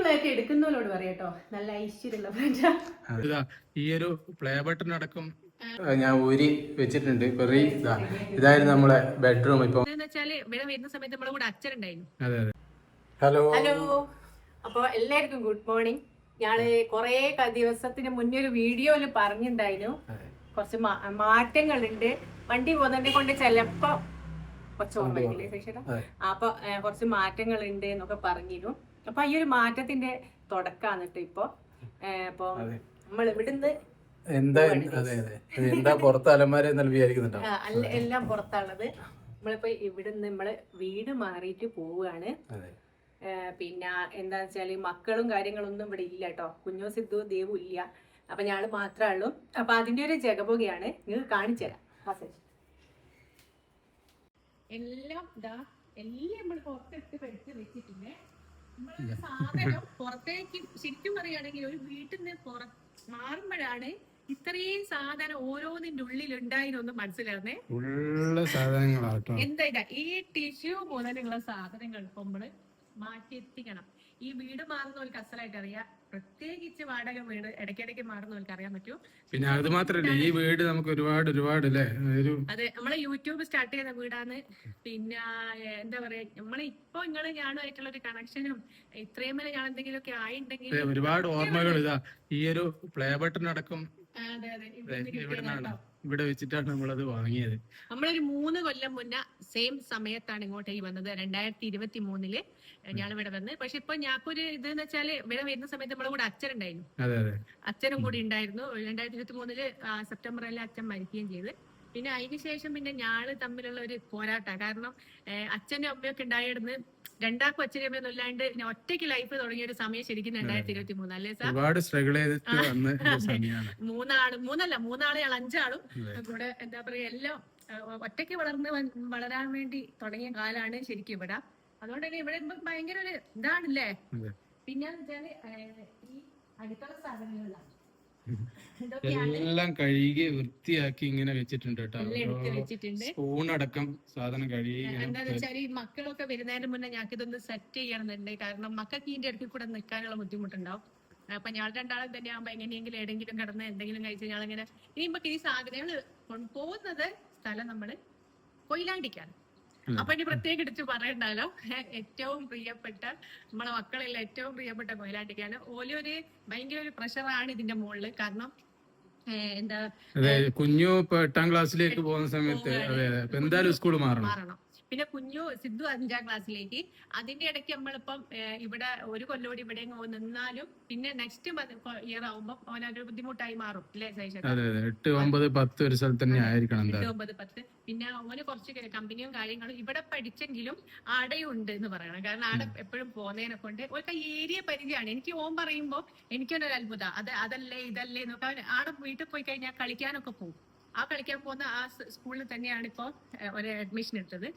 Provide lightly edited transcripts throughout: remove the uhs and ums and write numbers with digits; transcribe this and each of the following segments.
വീഡിയോകളൊക്കെ എടുക്കുന്നവരോട് പറയട്ടോ, നല്ല ഐശ്വര്യമുള്ള ഫ്രണ്ടാ. ഈ ഒരു പ്ലേ ബട്ടൺ അടക്കം ഞാൻ ഊരി വെച്ചിട്ടുണ്ട്. ഇതായിരുന്നു നമ്മളെ ബെഡ്റൂം. ഇപ്പൊ ഇവിടെ വരുന്ന സമയത്ത് നമ്മളെ കൂടെ അച്ഛനുണ്ടായിരുന്നു. അതെ അതെ. Hello hello. അപ്പൊ എല്ലാവർക്കും ഗുഡ് മോർണിംഗ്. ഞാള് കൊറേ ദിവസത്തിന് മുന്നേ ഒരു വീഡിയോയില് പറഞ്ഞിട്ടുണ്ടായിരുന്നു കുറച്ച് മാറ്റങ്ങളുണ്ട്. വണ്ടി പോകുന്നതിനെ കൊണ്ട് ചിലപ്പോ കുറച്ച് ഓർമ്മയില്ലേ ശേഷം, അപ്പൊ കുറച്ച് മാറ്റങ്ങളുണ്ട് എന്നൊക്കെ പറഞ്ഞിരുന്നു. അപ്പൊ ഈ ഒരു മാറ്റത്തിന്റെ തുടക്കാണ് ഇപ്പൊ. അപ്പൊ നമ്മൾ ഇവിടുന്ന് എന്താ പുറത്ത് അലമാര വിചാരിക്കുന്നുണ്ടോ? എല്ലാം പുറത്താണുള്ളത്. നമ്മളിപ്പോ ഇവിടുന്ന് നമ്മള് വീട് മാറിയിട്ട് പോവുകയാണ്. പിന്നെ എന്താ വെച്ചാല് മക്കളും കാര്യങ്ങളൊന്നും ഇവിടെ ഇല്ല കേട്ടോ. കുഞ്ഞോ സിദ്ധു ദേവും ഇല്ല. അപ്പൊ ഞാള് മാത്രമേ ഉള്ളൂ. അപ്പൊ അതിന്റെ ഒരു ജഗപുകയാണ് നിങ്ങൾക്ക് കാണിച്ചു തരാം. എല്ലാം എല്ലാം നമ്മൾ പുറത്തെടുത്ത് പഠിച്ച് വെച്ചിട്ടുണ്ട്. നമ്മളൊരു സാധനം പുറത്തേക്ക് ശരിക്കും പറയുകയാണെങ്കിൽ ഒരു വീട്ടിൽ നിന്ന് മാറുമ്പോഴാണ് ഇത്രയും സാധനം ഓരോന്നിന്റെ ഉള്ളിൽ ഉണ്ടായിരുന്നൊന്നും മനസ്സിലാവുന്നേ. എന്താ ഈ ടിഷ്യൂ മുതലുള്ള സാധനങ്ങൾ ഇപ്പൊ നമ്മള് മാറ്റിയെത്തിക്കണം. ഈ വീട് മാറുന്നവർക്ക് അസലായിട്ട് അറിയാം. പ്രത്യേകിച്ച് വാടക വീട് ഇടയ്ക്കിടയ്ക്ക് മാറുന്നവർക്ക് അറിയാൻ പറ്റും. പിന്നെ അത് മാത്രല്ല, ഈ വീട് നമുക്ക് ഒരുപാട് അല്ലേ. അതെ, നമ്മളെ യൂട്യൂബ് സ്റ്റാർട്ട് ചെയ്യുന്ന വീടാണ്. പിന്നെ എന്താ പറയാ, നമ്മളെ ഇപ്പൊ ഞാനുമായിട്ടുള്ള ഒരു കണക്ഷനും ഇത്രയും വരെ ഞാൻ എന്തെങ്കിലുമൊക്കെ ആയിട്ടുണ്ടെങ്കിൽ ഒരുപാട് ഓർമ്മകൾ ഈ ഒരു പ്ലേ ബട്ടൺ അടക്കം ഇവിടെ വെച്ചിട്ടാണ് നമ്മളത് വാങ്ങിയത്. നമ്മളൊരു 3 കൊല്ലം മുന്നേ സെയിം സമയത്താണ് ഇങ്ങോട്ടേക്ക് വന്നത്. 2023 ഞാൻ ഇവിടെ വന്ന്. പക്ഷെ ഇപ്പൊ ഞങ്ങൾക്കൊരു ഇതെന്ന് വെച്ചാല് ഇവിടെ വരുന്ന സമയത്ത് നമ്മളെ കൂടെ അച്ഛനുണ്ടായിരുന്നു. അച്ഛനും കൂടി ഉണ്ടായിരുന്നു. 2023 സെപ്റ്റംബറിൽ അച്ഛൻ മരിക്കുകയും ചെയ്ത്. പിന്നെ അതിനുശേഷം പിന്നെ ഞാള് തമ്മിലുള്ള ഒരു പോരാട്ടം. കാരണം അച്ഛനും അമ്മയൊക്കെ ഉണ്ടായിരുന്നു. രണ്ടാക്കും അച്ഛനും അമ്മയൊന്നും ഇല്ലാണ്ട് ഒറ്റയ്ക്ക് ലൈഫ് തുടങ്ങിയ ഒരു സമയം ശരിക്കും 2023 അല്ലേ സാർ? മൂന്നാള് 5 കൂടെ എന്താ പറയാ, എല്ലാം ഒറ്റയ്ക്ക് വളരാൻ വേണ്ടി തുടങ്ങിയ കാലാണ് ശരിക്കും ഇവിടെ. അതുകൊണ്ട് തന്നെ ഇവിടെ ഭയങ്കര ഒരു ഇതാണല്ലേ. പിന്നെ വെച്ചാല് ഈ അടുക്കള സാധനങ്ങളാണ് എല്ലാം കഴുകി വൃത്തിയാക്കി ഇങ്ങനെ വെച്ചിട്ടുണ്ട് കേട്ടോ. സ്പൂൺ അടക്കം സാധനം കഴുകി. എന്താന്ന് വെച്ചാൽ ഈ മക്കളൊക്കെ വരുന്നതിന് മുന്നേ ഞങ്ങൾക്ക് ഇതൊന്ന് സെറ്റ് ചെയ്യണമെന്നുണ്ട്. കാരണം മക്കൾക്ക് ഇതിന്റെ അടുത്ത് കൂടെ നിൽക്കാനുള്ള ബുദ്ധിമുട്ടുണ്ടാവും. അപ്പൊ ഞാൻ രണ്ടാളും തന്നെ ആകുമ്പോ എങ്ങനെയെങ്കിലും എവിടെയെങ്കിലും കിടന്ന് എന്തെങ്കിലും കഴിച്ച് ഞങ്ങളിങ്ങനെ ഇനിയിപ്പോ ഈ സാധനങ്ങൾ പോകുന്നത് സ്ഥലം നമ്മള് കൊയിലാണ്ടിക്കാണ്. അപ്പൊ ഇനി പ്രത്യേകം എടുത്ത് പറയണ്ടല്ലോ, ഏറ്റവും പ്രിയപ്പെട്ട നമ്മളെ മക്കളെല്ലാം ഏറ്റവും പ്രിയപ്പെട്ട കൊയിലാണ്ടിക്കാണ്. ഓലൊരു ഭയങ്കര ഒരു പ്രഷറാണ് ഇതിന്റെ മുകളില്. കാരണം എന്താ, കുഞ്ഞു ഇപ്പൊ 8ാം ക്ലാസ്സിലേക്ക് പോകുന്ന സമയത്ത് എന്തായാലും സ്കൂൾ മാറണം. പിന്നെ കുഞ്ഞു സിദ്ധു 5ാം ക്ലാസ്സിലേക്ക്. അതിന്റെ ഇടയ്ക്ക് നമ്മളിപ്പം ഇവിടെ ഒരു കൊല്ലോടി ഇവിടെ നിന്നാലും പിന്നെ നെക്സ്റ്റ് ഇയർ ആവുമ്പോ അവനൊരു ബുദ്ധിമുട്ടായി മാറും അല്ലേ സൈഷ? 8, 9, 10 ഒരു സ്ഥലത്ത് തന്നെ ആയിരിക്കണം. 8, 9, 10. പിന്നെ അവന് കുറച്ച് കമ്പനിയും കാര്യങ്ങളും ഇവിടെ പഠിച്ചെങ്കിലും ആടെയും ഉണ്ട് എന്ന് പറയണം. കാരണം ആടെ എപ്പോഴും പോകുന്നതിനെ കൊണ്ട് ഒരു ഏരിയ പരിചയമാണ്. എനിക്ക് ഓൻ പറയുമ്പോ എനിക്കൊരു അത്ഭുതം. അതല്ലേ ഇതല്ലേ എന്നൊക്കെ. ആടെ വീട്ടിൽ പോയി കഴിഞ്ഞാൽ കളിക്കാനൊക്കെ പോകും. ആ കളിക്കാൻ പോകുന്ന ആ സ്കൂളിൽ തന്നെയാണ് ഇപ്പൊ ഒരു അഡ്മിഷൻ എടുത്തത്.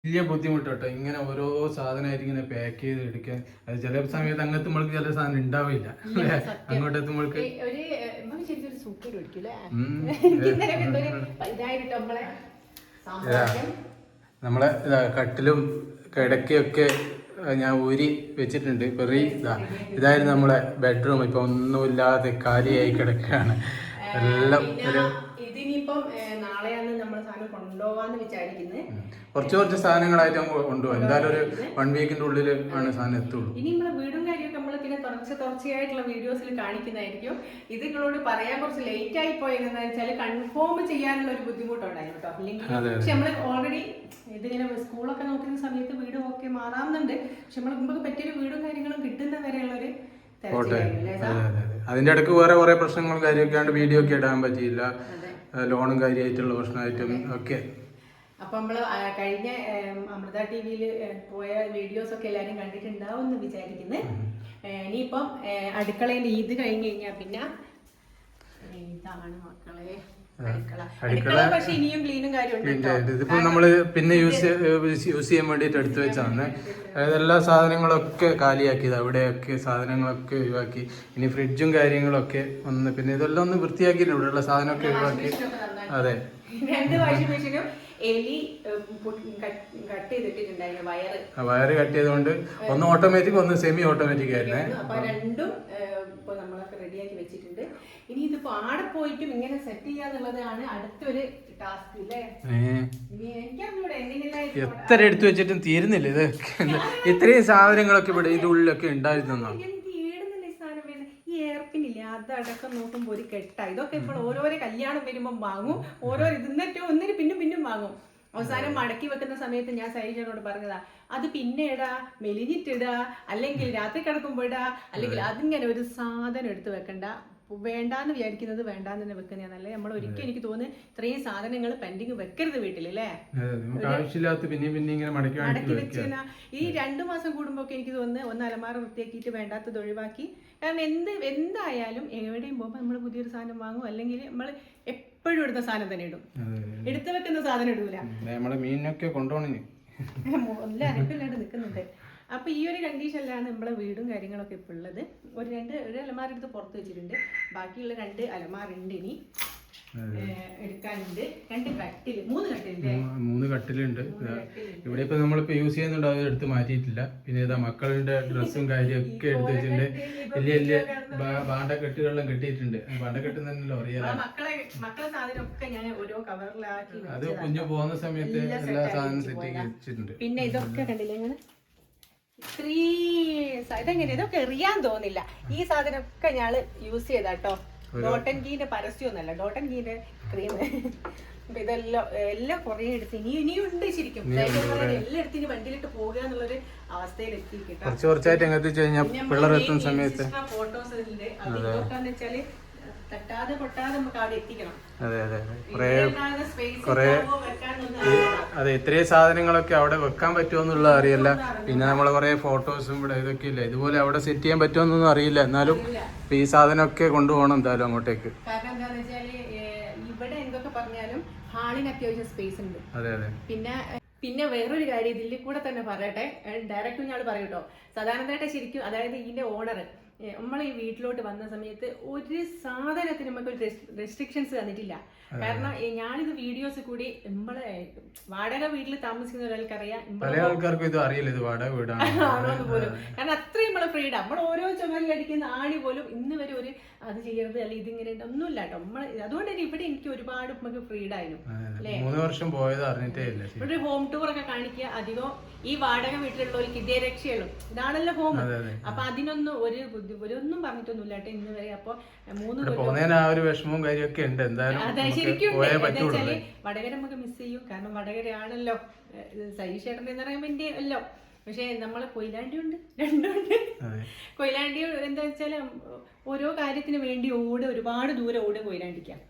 വലിയ ബുദ്ധിമുട്ടോ ഇങ്ങനെ ഓരോ സാധനമായിട്ട് ഇങ്ങനെ പാക്ക് ചെയ്ത് എടുക്കാൻ. അത് ചില സമയത്ത് അങ്ങനത്തെ നമ്മൾക്ക് ചില സാധനം ഉണ്ടാവില്ല. അങ്ങോട്ട് എത്തുമ്പോൾക്ക് നമ്മളെ കിടക്കയും കിടക്കയൊക്കെ ഞാൻ ഊരി വെച്ചിട്ടുണ്ട്. ഇതായിരുന്നു നമ്മളെ ബെഡ്റൂം. ഇപ്പൊ ഒന്നുമില്ലാതെ കാലിയായി കിടക്കുകയാണ് എല്ലാം. ഇതിനിപ്പം നാളെയാണ് നമ്മൾ സാധനം കൊണ്ടുപോകാന്ന് വിചാരിക്കുന്നത്. കുറച്ച് സാധനങ്ങളായിട്ട് കൊണ്ടുപോകും. എന്തായാലും ഒരു 1 വീക്കിന്റെ ഉള്ളിൽ ആണ് സാധനം എത്തുള്ളൂ. ഇനി നമ്മളെ വീടും കാര്യമൊക്കെ നമ്മൾ പിന്നെ തുടർച്ചയായിട്ടുള്ള വീഡിയോസിൽ കാണിക്കുന്നതായിരിക്കും. ഇത് നിങ്ങളോട് പറയാൻ കുറച്ച് ലേറ്റ് ആയി പോയതെന്ന് വെച്ചാൽ കൺഫേം ചെയ്യാനുള്ള ഒരു ബുദ്ധിമുട്ടുണ്ടായിരുന്നു കേട്ടോ. അല്ലെങ്കിൽ പക്ഷെ നമ്മള് ഓൾറെഡി ഇതിങ്ങനെ സ്കൂളൊക്കെ നോക്കുന്ന സമയത്ത് വീട് ഓക്കെ മാറാവുന്നുണ്ട്. പക്ഷെ നമ്മൾ നമുക്ക് പറ്റിയൊരു വീടും കാര്യങ്ങളും കിട്ടുന്ന വരെയുള്ളൊരു അതിന്റെ ഇടയ്ക്ക് വേറെ കുറെ പ്രശ്നങ്ങളും കാര്യമൊക്കെ ആണ്ട് വീഡിയോ ഒക്കെ ഇടാൻ പറ്റിയില്ല. ലോണും കാര്യമായിട്ടുള്ള പ്രശ്നമായിട്ടും ഒക്കെ. അപ്പൊ നമ്മള് കഴിഞ്ഞ അമൃത ടിവിയിൽ പോയ വീഡിയോസ് ഒക്കെ എല്ലാരും കണ്ടിട്ടുണ്ടാവും എന്ന് വിചാരിക്കുന്നത്. ഇനിയിപ്പം അടുക്കളയിൽ ഇത് കഴിഞ്ഞ് കഴിഞ്ഞാ പിന്നെ ഇതാണ് മക്കളെ അടുക്കള. പക്ഷെ ഇനിയും ക്ലീനും കാര്യമുണ്ട്. ഇതിപ്പോ നമ്മള് പിന്നെ യൂസ് ചെയ്യാൻ വേണ്ടിട്ട് എടുത്തു വെച്ചാണ്. അതായത് എല്ലാ സാധനങ്ങളൊക്കെ കാലിയാക്കിയത്. അവിടെയൊക്കെ സാധനങ്ങളൊക്കെ ഒഴിവാക്കി. ഇനി ഫ്രിഡ്ജും കാര്യങ്ങളൊക്കെ ഒന്ന് പിന്നെ ഇതെല്ലാം ഒന്ന് വൃത്തിയാക്കിയിട്ടുണ്ട്. ഇവിടെയുള്ള സാധനമൊക്കെ ഒഴിവാക്കി. അതെ, 2 വാഷിംഗ് മെഷീനും എലി കട്ട് ചെയ്തിട്ടുണ്ടായിരുന്നു വയറ് കട്ട് ചെയ്തുകൊണ്ട് ഒന്ന് ഓട്ടോമാറ്റിക് ഒന്ന് സെമി ഓട്ടോമാറ്റിക് ആയിരുന്നേ. അപ്പൊ രണ്ടും ഇപ്പൊ നമ്മളൊക്കെ റെഡിയാക്കി വെച്ചിട്ടുണ്ട്. ഇനി ഇതിപ്പോ ആടെ പോയിട്ടും ഇങ്ങനെ സെറ്റ് ചെയ്യാന്നുള്ളതാണ് അടുത്തൊരു ടാസ്ക് അല്ലേ. എത്ര എടുത്തു വെച്ചിട്ടും തീരുന്നില്ല ഇത്. ഇത്രയും സാധനങ്ങളൊക്കെ ഇവിടെ ഇത് ഉള്ളിലൊക്കെ ഉണ്ടായിരുന്നു. ഈ എയർപിന്നില്ലേ അതടക്കം നോക്കുമ്പോ ഒരു കെട്ട. ഇതൊക്കെ ഇപ്പോൾ ഓരോരോ കല്യാണം വരുമ്പോ വാങ്ങും, ഓരോ ഇതിന്നിട്ടോ ഒന്നിന് പിന്നും വാങ്ങും. അവസാനം മടക്കി വെക്കുന്ന സമയത്ത് ഞാൻ സൈജനോട് പറഞ്ഞതാ, അത് പിന്നെ ഇടാ, മെലിഞ്ഞിട്ടിടാ, അല്ലെങ്കിൽ രാത്രി കിടക്കുമ്പോ ഇടാ, അല്ലെങ്കിൽ അതിങ്ങനെ ഒരു സാധനം എടുത്ത് വെക്കണ്ട. വേണ്ടാന്ന് വിചാരിക്കുന്നത് വേണ്ടാന്ന് തന്നെ വെക്കുന്നതല്ലേ. നമ്മൾ ഒരിക്കലും എനിക്ക് തോന്നുന്നു ഇത്രയും സാധനങ്ങൾ പെൻഡിങ് വെക്കരുത് വീട്ടിലല്ലേ. മടക്കി വെച്ചാ ഈ 2 മാസം കൂടുമ്പോ ഒക്കെ എനിക്ക് തോന്നുന്നു ഒന്ന് അലമാര വൃത്തിയാക്കിയിട്ട് വേണ്ടാത്തത് ഒഴിവാക്കി. കാരണം എന്തായാലും എവിടെയും പോകുമ്പോ നമ്മൾ പുതിയൊരു സാധനം വാങ്ങും, അല്ലെങ്കിൽ നമ്മൾ എപ്പോഴും എടുത്ത സാധനം തന്നെ ഇടും. എടുത്തു വെക്കുന്ന സാധനം ഇടൂല. മീനൊക്കെ കൊണ്ടുപോകണേ നല്ല അനക്കില്ലാണ്ട് നിൽക്കുന്നുണ്ട്. അപ്പൊ ഈ ഒരു കണ്ടീഷനിലാണ് നമ്മളെ വീടും കാര്യങ്ങളൊക്കെ ഇപ്പൊ ഉള്ളത്. ഒരു അലമാര എടുത്ത് പുറത്ത് വെച്ചിട്ടുണ്ട്. ബാക്കിയുള്ള 2 അലമാരുണ്ട് ഇനി എടുക്കാനുണ്ട്. 3 കട്ടിലുണ്ട്. ഇവിടെ ഇപ്പൊ നമ്മളിപ്പോ യൂസ് ചെയ്യുന്നുണ്ട്, അത് എടുത്ത് മാറ്റിയിട്ടില്ല. പിന്നെ ഇതാ മക്കളുടെ ഡ്രസ്സും കാര്യമൊക്കെ എടുത്ത് വെച്ചിട്ടുണ്ട്. വലിയ ബാണ്ടക്കെട്ടുകളെല്ലാം കെട്ടിയിട്ടുണ്ട്. ബാണ്ടക്കെട്ട് തന്നെയല്ലോ അറിയാലോ. മക്കളെ സാധനമൊക്കെ ഞാൻ ഓരോ കവറിലാക്കി അത് കുഞ്ഞു പോകുന്ന സമയത്ത് എല്ലാ സാധനവും സെറ്റ് ചെയ്ത് വെച്ചിട്ടുണ്ട്. പിന്നെ ഇതൊക്കെ കണ്ടില്ലേ നിങ്ങൾ, ഇതെങ്ങനെ ഇതൊക്കെ എറിയാൻ തോന്നില്ല. ഈ സാധനമൊക്കെ ഞാള് യൂസ് ചെയ്താട്ടോ. ഡോട്ടൻ ഗീന്റെ പരസ്യമൊന്നുമല്ല, ഡോട്ടൻ ഗീന്റെ ക്രീം. അപ്പൊ എല്ലാം കുറെ എടുത്ത് ഇനിയും ഉണ്ട് ശരിക്കും. എല്ലാം എടുത്ത് ഇനി വണ്ടിയിലിട്ട് പോകുക എന്നുള്ളൊരു അവസ്ഥയിൽ എത്തിക്കിട്ടാ. ഫോട്ടോസ് ഉണ്ട്. അതെന്താന്ന് വെച്ചാല് തട്ടാതെ പൊട്ടാതെ നമുക്ക് അവിടെ എത്തിക്കണം. അതെ, ഇത്രയും സാധനങ്ങളൊക്കെ അവിടെ വെക്കാൻ പറ്റുമെന്നുള്ള അറിയില്ല. പിന്നെ നമ്മളെ കുറെ ഫോട്ടോസും ഇവിടെ ഇതൊക്കെ ഇല്ല, ഇതുപോലെ അവിടെ സെറ്റ് ചെയ്യാൻ പറ്റുമെന്നൊന്നും അറിയില്ല. എന്നാലും ഈ സാധനമൊക്കെ കൊണ്ടുപോകണം എന്തായാലും അങ്ങോട്ടേക്ക്. കാരണം എന്താന്ന് വെച്ചാല് ഇവിടെ എന്തൊക്കെ പറഞ്ഞാലും ഹാളിന് അത്യാവശ്യം സ്പേസ് ഉണ്ട്. പിന്നെ വേറൊരു കാര്യം ഇതിൽ കൂടെ തന്നെ പറയട്ടെ, ഡയറക്റ്റ് ഞാൻ പറയൂട്ടോ. സാധാരണയായിട്ട് ശരിക്കും, അതായത് ഇതിന്റെ ഓണർ നമ്മൾ ഈ വീട്ടിലോട്ട് വന്ന സമയത്ത് ഒരു സാധനത്തിന് നമുക്ക് ഒരു റെസ്ട്രിക്ഷൻസ് തന്നിട്ടില്ല. കാരണം ഞാനിത് വീഡിയോസ് കൂടി നമ്മളെ വാടക വീട്ടിൽ താമസിക്കുന്ന ഒരാൾക്കറിയാം, പല ആൾക്കാർക്കും ഇത് അറിയില്ല ഇത് വാടക വീടാണോ പോലും. കാരണം അത്രയും നമ്മളെ ഫ്രീഡം. നമ്മൾ ഓരോ ചുമരിലടിക്കുന്ന ആണി പോലും ഇന്ന് വരെ ഒരു അത് ചെയ്യരുത് അല്ലെങ്കിൽ ഇതിങ്ങനെ ഒന്നുമില്ല കേട്ടോ. നമ്മൾ അതുകൊണ്ട് തന്നെ ഇവിടെ എനിക്ക് ഒരുപാട് നമുക്ക് ഫ്രീഡം ആയിരുന്നു. 3 വർഷം പോയത് അറിഞ്ഞിട്ടേ ഇല്ല. ഇവിടെ ഹോം ടൂർ ഒക്കെ കാണിക്കുക. അധികം ഈ വാടക വീട്ടിലുള്ളവർക്ക് ഇതേ രക്ഷയുള്ളൂ, ഇതാണല്ലോ ഹോം. അപ്പൊ അതിനൊന്നും ഒരൊന്നും പറഞ്ഞിട്ടൊന്നുമില്ല കേട്ടോ ഇന്ന് വരെ. അപ്പൊ 3 കൊല്ലം ആ ഒരു വിഷമവും കാര്യമൊക്കെ ഉണ്ട്. എന്തായാലും ശരിക്കും വടകര നമുക്ക് മിസ് ചെയ്യും. കാരണം വടകരയാണല്ലോ സതീഷ് ചേട്ടൻ എന്ന് പറയുമ്പോ എന്റെ അല്ലോ. പക്ഷെ നമ്മള് കൊയിലാണ്ടി ഉണ്ട്, രണ്ടുണ്ട്. കൊയിലാണ്ടി എന്താ വെച്ചാല് ഓരോ കാര്യത്തിന് വേണ്ടി ഒരുപാട് ദൂരം കൊയിലാണ്ടിക്കാം.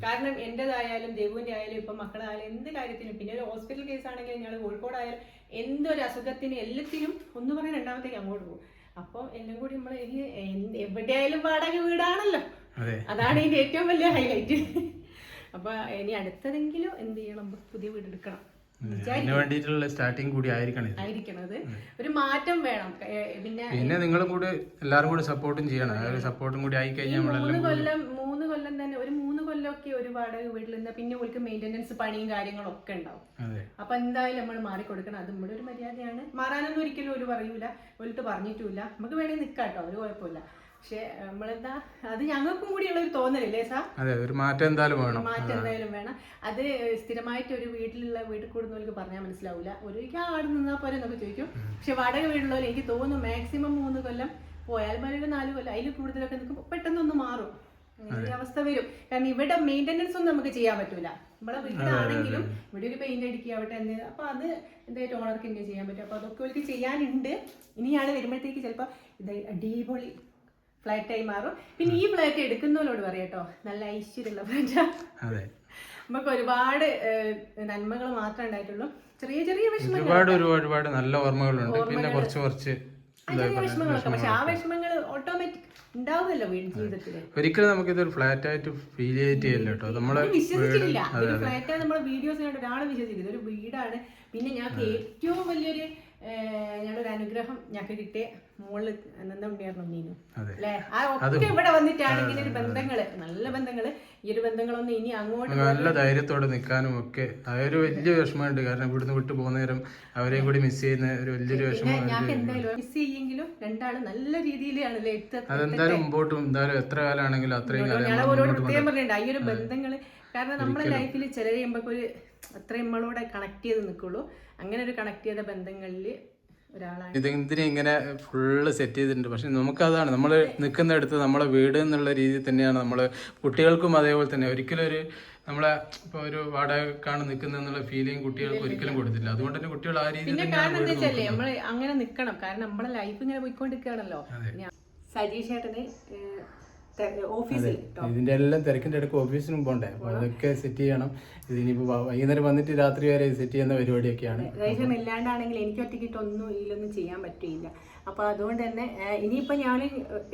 കാരണം എന്റേതായാലും ദേവുവിന്റെ ആയാലും ഇപ്പൊ മക്കളായാലും എന്ത് കാര്യത്തിനും, പിന്നെ ഒരു ഹോസ്പിറ്റൽ കേസ് ആണെങ്കിലും ഞങ്ങൾ കോഴിക്കോടായാലും എന്തൊരു അസുഖത്തിന് എല്ലാത്തിനും ഒന്ന് പറഞ്ഞ രണ്ടാമത്തേക്ക് അങ്ങോട്ട് പോകും. അപ്പൊ എല്ലാം കൂടി നമ്മൾ ഇനി എവിടെയായാലും വാടക വീടാണല്ലോ, അതാണ് ഇതിന്റെ ഏറ്റവും വലിയ ഹൈലൈറ്റ്. അപ്പൊ ഇനി അടുത്തതെങ്കിലും എന്ത് ചെയ്യണം, പുതിയ വീട് എടുക്കണം. സ്റ്റാർട്ടിങ് കൂടി ആയിരിക്കണത് ഒരു മാറ്റം വേണം. പിന്നെ നിങ്ങളും കൂടി എല്ലാരും കൂടി സപ്പോർട്ടും ചെയ്യണം. സപ്പോർട്ടും കൂടി ആയി കഴിഞ്ഞാൽ 3 കൊല്ലം തന്നെ, ഒരു 3 കൊല്ലമൊക്കെ ഒരു വാടക വീട്ടിൽ നിന്നാ പിന്നെ ഓൾക്ക് മെയിൻ്റെനൻസ് പണിയും കാര്യങ്ങളും ഒക്കെ ഉണ്ടാവും. അപ്പൊ എന്തായാലും നമ്മൾ മാറിക്കൊടുക്കണം. അത് നമ്മുടെ ഒരു മര്യാദയാണ്. മാറാനൊന്നും ഒരിക്കലും ഒരു പറയൂല, ഒരിട്ട് പറഞ്ഞിട്ടുമില്ല. നമുക്ക് വേണമെങ്കിൽ നിൽക്കാട്ടോ, ഒരു കുഴപ്പമില്ല. പക്ഷെ നമ്മളെന്താ, അത് ഞങ്ങൾക്കും കൂടിയുള്ള ഒരു തോന്നലല്ലേ സാർ. മാറ്റം എന്തായാലും വേണം. അത് സ്ഥിരമായിട്ട് ഒരു വീട്ടിൽ കൂടുന്നവർക്ക് പറഞ്ഞാൽ മനസ്സിലാവില്ല. ഒരിക്കൽ ആട് നിന്നാൽ പോലെ എന്നൊക്കെ ചോദിക്കും. പക്ഷെ വാടക വീടുള്ളവർ എനിക്ക് തോന്നുന്നു മാക്സിമം 3 കൊല്ലം പോയാലും 4 കൊല്ലം അതിൽ കൂടുതലൊക്കെ നിൽക്കും, പെട്ടെന്നൊന്ന് മാറും. അങ്ങനെ ഒരു അവസ്ഥ വരും. കാരണം ഇവിടെ മെയിൻ്റെനൻസ് ഒന്നും നമുക്ക് ചെയ്യാൻ പറ്റൂല. നമ്മളെ വീട്ടിലാണെങ്കിലും ഇവിടെ ഒരു പെയിന്റ് അടിക്കുക ആവട്ടെ എന്ന്, അപ്പൊ അത് എന്തായിട്ട് ഓണർക്ക് തന്നെ ചെയ്യാൻ പറ്റും. അപ്പൊ അതൊക്കെ അവർക്ക് ചെയ്യാനുണ്ട്. ഇനിയാണ് വരുമ്പോഴത്തേക്ക് ചിലപ്പോ ഇത് അടിപൊളി ഫ്ലാറ്റ് ആയി മാറും. പിന്നെ ഈ ഫ്ലാറ്റ് എടുക്കുന്നവരോട് പറയട്ടോ, നല്ല ഐശ്വര്യമുള്ള ഫ്ലാറ്റാ. നമുക്ക് ഒരുപാട് നന്മകൾ മാത്രമേ ഉണ്ടായിട്ടുള്ളൂ. ചെറിയ ഒരുപാട് നല്ല ഓർമ്മകളുണ്ട്. പിന്നെ കുറച്ച് വിഷമങ്ങളൊക്കെ, പക്ഷെ ആ വിഷമങ്ങൾ ഓട്ടോമാറ്റിക് ഉണ്ടാവുമല്ലോ വീട് ജീവിതത്തില്. ഒരിക്കലും നമുക്ക് ഇതൊരു ഫ്ലാറ്റ് ആയിട്ട് ഫീൽ ചെയ്യില്ല കേട്ടോ. നമ്മള് വിശ്വസിച്ചിട്ടില്ല ഫ്ലാറ്റ് ആണ്. നമ്മളെ വീഡിയോസ് കണ്ട് ഒരാളെ വിശ്വസിക്കില്ല, ഒരു വീടാണ്. പിന്നെ ഞങ്ങൾക്ക് ഏറ്റവും വലിയൊരു ഞങ്ങളുടെ അനുഗ്രഹം ഞങ്ങൾക്ക് കിട്ടിയ മോള് എന്താ ഉണ്ടായിരുന്നു നീനു അതെ. അല്ലെ? ആ ഒക്കെ ഇവിടെ വന്നിട്ടാണ് ഇങ്ങനെ ഒരു ബന്ധങ്ങള്, നല്ല ബന്ധങ്ങള്. ഈ ഒരു ബന്ധങ്ങളൊന്നും ഇനി അങ്ങോട്ട് നല്ല ധൈര്യത്തോടെ നിൽക്കാനും ഒക്കെ അതൊരു വലിയ വിഷമമുണ്ട്. കാരണം ഇവിടുന്ന് വിട്ടു പോകുന്ന നേരം അവരെയും കൂടി മിസ് ചെയ്യുന്ന ഒരു വലിയൊരു വിഷമം. ഞാൻ എന്തായാലും മിസ് ചെയ്യെങ്കിലും രണ്ടാളും നല്ല രീതിയിലാണല്ലേ അതെന്തായാലും മുമ്പോട്ടും എന്തായാലും എത്ര കാലമാണെങ്കിലും അത്രയും കാലം ഞാൻ ഓരോട് പ്രത്യേകം പറഞ്ഞിട്ടുണ്ട് ഈ ഒരു ബന്ധങ്ങള്. കാരണം നമ്മുടെ ലൈഫിൽ ചില കഴിയുമ്പോ ഒരു അത്രയും നമ്മളോട് കണക്ട് ചെയ്ത് നിൽക്കുള്ളൂ. അങ്ങനെ ഒരു കണക്ട് ചെയ്ത ബന്ധങ്ങളില് ഒരാളാണ്. ഇതെന്തിനും ഇങ്ങനെ ഫുള്ള് സെറ്റ് ചെയ്തിട്ടുണ്ട്. പക്ഷെ നമുക്കതാണ് നമ്മൾ നിൽക്കുന്നിടത്ത് നമ്മളെ വീട് എന്നുള്ള രീതിയിൽ തന്നെയാണ് നമ്മൾ കുട്ടികൾക്കും അതേപോലെ തന്നെ. ഒരിക്കലും ഒരു നമ്മളെ ഇപ്പോൾ ഒരു വാടകക്കാണ് നിൽക്കുന്നതെന്നുള്ള ഫീലിംഗ് കുട്ടികൾക്ക് ഒരിക്കലും കൊടുത്തില്ല. അതുകൊണ്ട് തന്നെ കുട്ടികൾ ആ രീതിയിൽ പിന്നെ കാരണം എന്താ വെച്ചല്ലേ നമ്മള് അങ്ങനെ നിക്കണം. കാരണം നമ്മളെ ലൈഫ് ഇങ്ങനെ പോയിക്കൊണ്ടിരിക്കുകയാണല്ലോ. സജീഷ് ചേട്ടന് ഓഫീസിൽ ഇതിന്റെ എല്ലാം തിരക്കിന്റെ ഇടയ്ക്ക് ഓഫീസിനും പോണ്ടേ. അപ്പൊ അതൊക്കെ സെറ്റ് ചെയ്യണം. ഇതിനിപ്പോ വൈകുന്നേരം വന്നിട്ട് രാത്രി വരെ സെറ്റ് ചെയ്യുന്ന പരിപാടിയൊക്കെയാണ്. റേഷൻ ഇല്ലാണ്ടാണെങ്കിൽ എനിക്ക് ഒറ്റയ്ക്കിട്ടൊന്നും ഇതിലൊന്നും ചെയ്യാൻ പറ്റില്ല. അപ്പൊ അതുകൊണ്ട് തന്നെ ഇനിയിപ്പോ ഞാൻ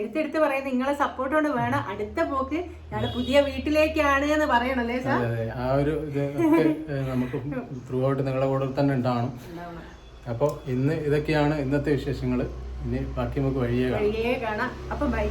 എടുത്തെടുത്ത് പറയുന്നത് നിങ്ങളെ സപ്പോർട്ട് കൊണ്ട് വേണം അടുത്ത പോക്ക് ഞങ്ങളുടെ പുതിയ വീട്ടിലേക്കാണ് എന്ന് പറയണല്ലേ സാർ. ആ ഒരു ഇത് നമുക്ക് ത്രൂ ഔട്ട് നിങ്ങളുടെ കൂടെ തന്നെ ഉണ്ടാവണം. അപ്പോൾ ഇന്ന് ഇതൊക്കെയാണ് ഇന്നത്തെ വിശേഷങ്ങൾ. ഇനി ബാക്കി നമുക്ക് വഴിയേ കാണാം. അപ്പൊ ബൈ.